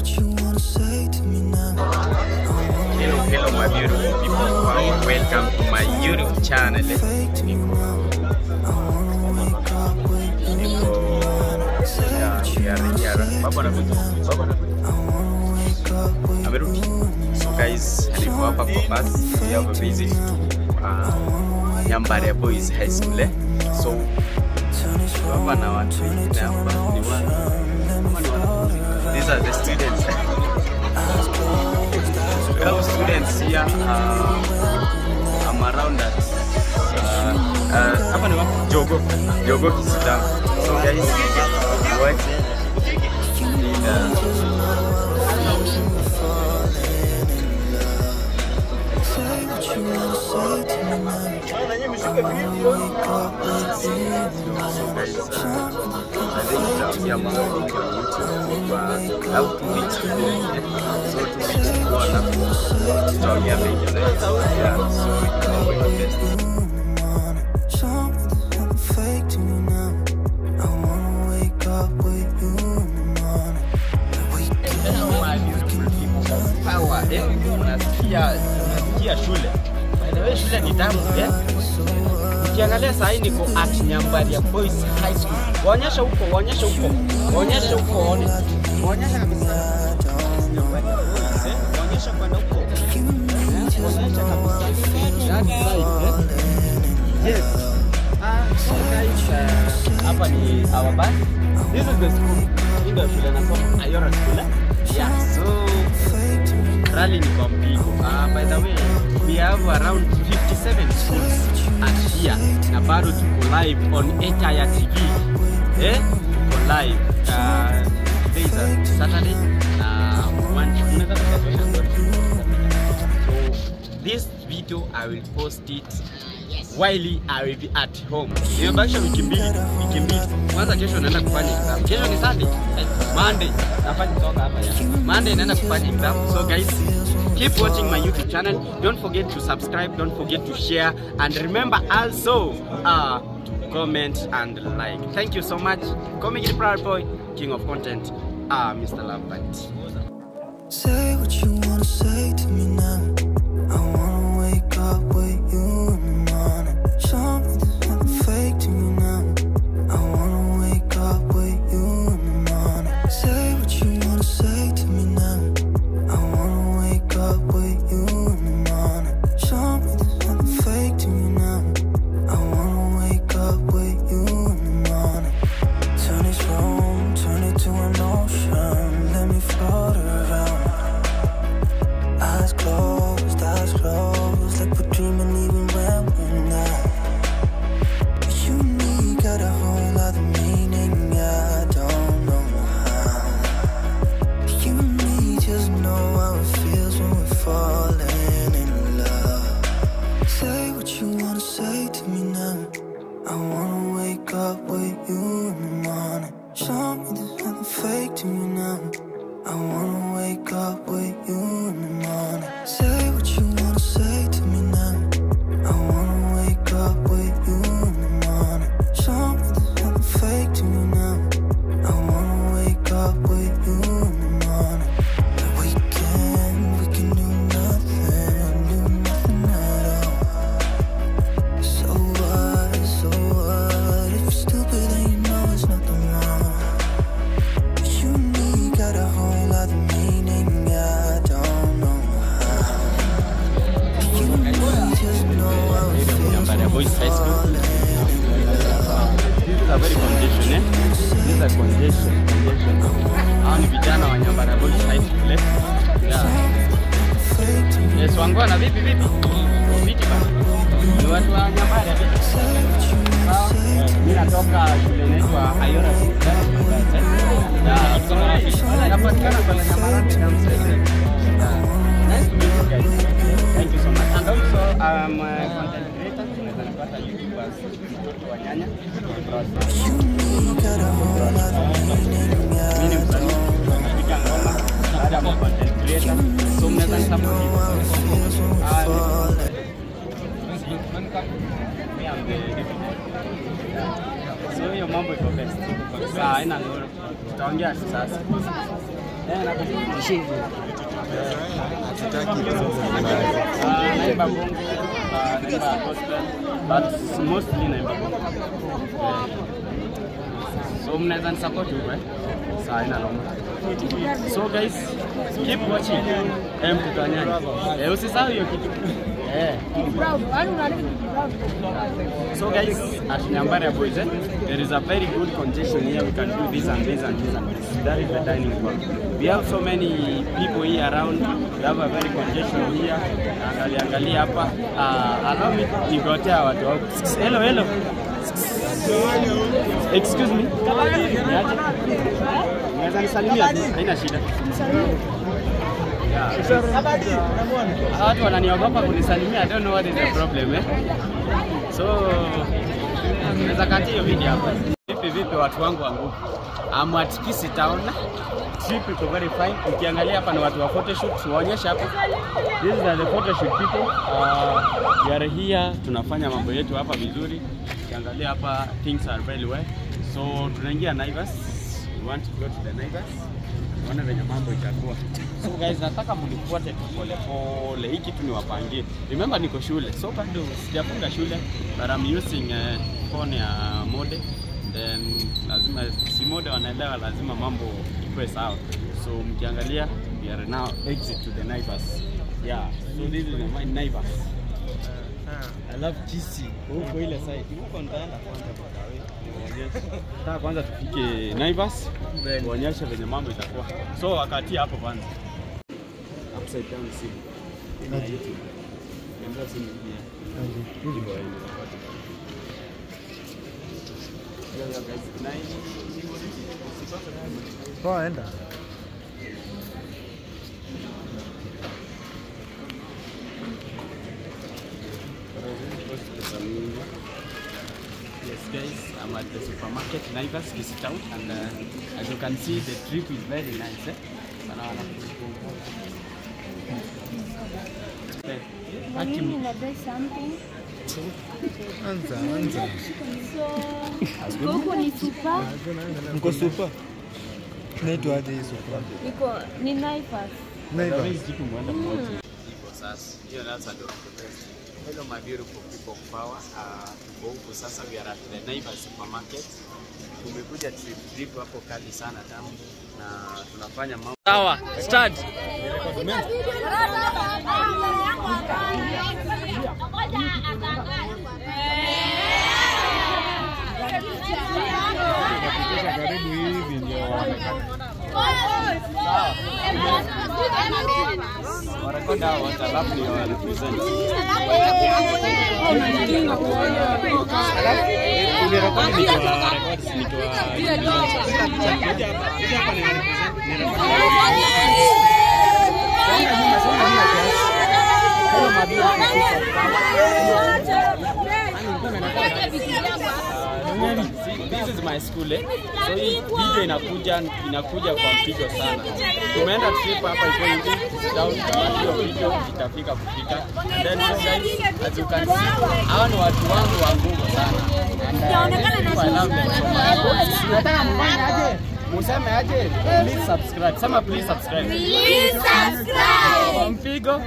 Hello my beautiful people, welcome to my YouTube channel. So guys, we have a visit to Nyambare Boys High School. So these are the students. We have students here. I'm around that. Jogo Kisudam. So guys, what? Shule. Shule ni tamu, ukiangalia saa hii niko at Nyambare Boys High School. Waonyesha huko, waonyesha huko. Waonyesha huko, waonyesha kabisa. Waonyesha kwenda huko. Waonyesha kabisa. Yes. So guys, hapa ni our bus. This is the school. Ndio shule nasoma Ayora School. Yeah, so rally ni kwa mpigo. By the way, we have around 57 schools at here. Na bado tuko live on Etaya TV. Tuko live. Today is a Saturday. So this video I will post it while I will be at home. Nimebakisha wiki mbili. Kwanza kesho naenda kufanya exam. Kesho ni Sunday. Monday nafanya kutoka hapa ya. Monday naenda kufanya exam. So guys, keep watching my YouTube channel. Don't forget to subscribe. Don't forget to share. And remember also to comment and like. Thank you so much. Comedy Proud Boy, King of Content, Mr. Lambert. Say what you wanna say to me now. I wanna wake up with you in the morning. Show me there's nothing fake to me now. I wanna wake up with you in the morning. Say what you wanna say to me now. I wanna wake up with you in the morning. Show me there's nothing fake to me now. I wanna wake up with you in the morning. Turn this room, turn it to an ocean. Let me float around. Eyes closed, like we're dreaming even when we're not. You and me got a whole other meaning, I don't know how. You and me just know how it feels when we're falling in love. Say what you wanna say to me now. I wanna wake up with you in the morning. Show me there's nothing fake to me now. I wanna wake up with you in the morning. Say what you wanna say to me now. I wanna wake up with you in the morning. Show me there's nothing fake to me now. I wanna wake up with you in the morning. We can do nothing at all. So what, if you're stupid then you know it's nothing wrong. You and me got a whole other meaning, I don't know how. You and me just know how it feels. Nyambare Boys High School. This is a very congestion, This is a congestion. Hawa ni vijana wa Nyambare Boys High School. Yes, wangwana vipi? Vipi bana? Ni watu wa Nyambare. Mimi natoka shule inaitwa Ayora School. Napatikana kwa Nyambare. Nice to meet you guys. Thank you so much. And also I'm a content creator. Tunapata YouTubers wa nyanya. Mimi ni msanii. Napiga ngoma. Baada ya content creator. So mnaweza support hivi. So hiyo mambo iko best. Sasa haina nuru. Tutaongea sasa. Naimba bongo, naimba gospel, but mostly naimba bongo. So mnaweza nisupport huko Sawa ina noma. So guys, keep watching. Tutanyanya. Usisahau hiyo kitu. So guys, at Nyambara Boys, there is a very good congestion here. We can do this and this and this and this. That is the dining hall. We have so many people here around. We have a very congestion here. Angalia hapa. Allow me nigotea watu wao. Hello. Excuse me. Unaweza nisalimia? Haina shida. Watu wananiogopa kunisalimia. I don't know what is the problem So naweza kati hiyo video hapa. Vipi watu wangu wa nguvu. I'm at Kisii Town. Trip iko very fine. Ukiangalia hapa na watu wa photoshoot, tuwaonyesha hapa. These are the photoshoot people. We are here, tunafanya mambo yetu hapa vizuri. Ukiangalia hapa things are very well. So tunaingia Naivas. We want to go to the Naivas. Tuone venye mambo itakuwa. So guys, nataka mnifuate pole. Hii kitu niwapangie. Remember niko shule. So bado sijafunga shule, but I'm using phone ya mode. Then lazima si mode wanaelewa, lazima mambo ikuwe sawa. So mkiangalia, we are now exit to the Naivas. Yeah, so this is my Naivas. I love Kisii. Huko ile side. Huko nitaenda kwanza bakawe. Nataka kwanza tufike Naivas, tuonyeshe venye mambo itakuwa. So wakati hapo kwanza. Upside down simu. Ina YouTube. Ndio simu hii. Ndio kwa hiyo. Enda. Yes guys, I'm at the supermarket Naivas, Kisii Town, and as you can see the trip is very nice. Anza. Huko ni super. Mko super. Naitwa aje hii super? Iko ni Naivas. Hiyo sasa ndio hello my beautiful people of power. Huko sasa we are at the Naivas supermarket. Tumekuja trip hapo kali sana tamu na tunafanya mambo. Sawa, start. Karibu hivi ndio Wanakonda wataalamu ni wa represent. This is my school So hii video inakuja kwa mpigo sana. Tumeenda trip hapa iko hivi down hiyo video itafika kufika. And then so guys, as you can see, hawa ni watu wangu wa nguvu sana. I love them. Nataka mfanye aje? Museme aje? Please subscribe. Sema please subscribe. Please subscribe. Kwa mpigo.